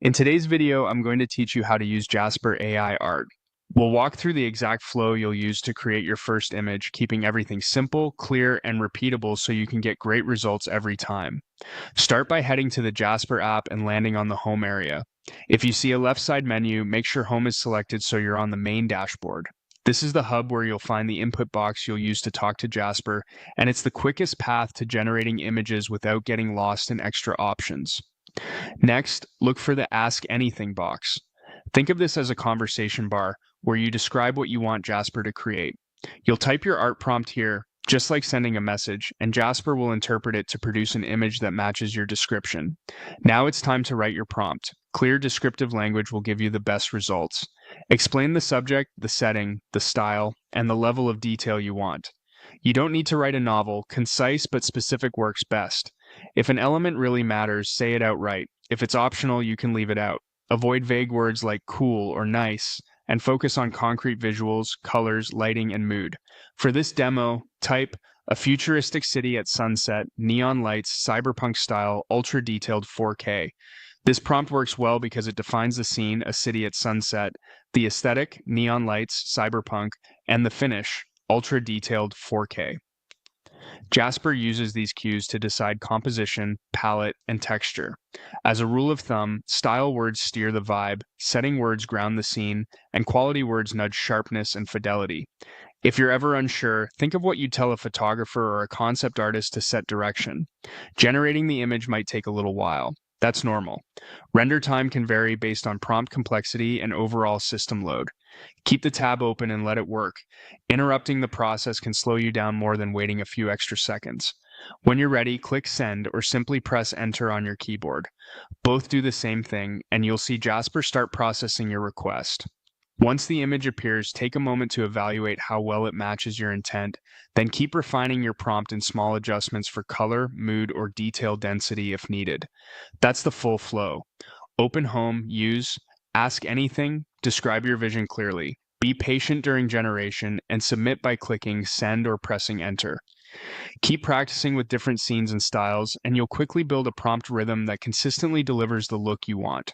In today's video, I'm going to teach you how to use Jasper AI art. We'll walk through the exact flow you'll use to create your first image, keeping everything simple, clear, and repeatable so you can get great results every time. Start by heading to the Jasper app and landing on the home area. If you see a left side menu, make sure home is selected so you're on the main dashboard. This is the hub where you'll find the input box you'll use to talk to Jasper, and it's the quickest path to generating images without getting lost in extra options. Next, look for the Ask Anything box. Think of this as a conversation bar where you describe what you want Jasper to create. You'll type your art prompt here, just like sending a message, and Jasper will interpret it to produce an image that matches your description. Now it's time to write your prompt. Clear, descriptive language will give you the best results. Explain the subject, the setting, the style, and the level of detail you want. You don't need to write a novel. Concise but specific works best. If an element really matters, say it outright. If it's optional, you can leave it out. Avoid vague words like cool or nice, and focus on concrete visuals, colors, lighting, and mood. For this demo, type a futuristic city at sunset, neon lights, cyberpunk style, ultra detailed 4K. This prompt works well because it defines the scene, a city at sunset, the aesthetic, neon lights, cyberpunk, and the finish, ultra detailed 4K. Jasper uses these cues to decide composition, palette, and texture. As a rule of thumb, style words steer the vibe, setting words ground the scene, and quality words nudge sharpness and fidelity. If you're ever unsure, think of what you'd tell a photographer or a concept artist to set direction. Generating the image might take a little while. That's normal. Render time can vary based on prompt complexity and overall system load. Keep the tab open and let it work. Interrupting the process can slow you down more than waiting a few extra seconds. When you're ready, click send or simply press enter on your keyboard. Both do the same thing, and you'll see Jasper start processing your request. Once the image appears, take a moment to evaluate how well it matches your intent, then keep refining your prompt in small adjustments for color, mood, or detail density if needed. That's the full flow. Open home, use, ask anything, describe your vision clearly. Be patient during generation, and submit by clicking send or pressing enter. Keep practicing with different scenes and styles, and you'll quickly build a prompt rhythm that consistently delivers the look you want.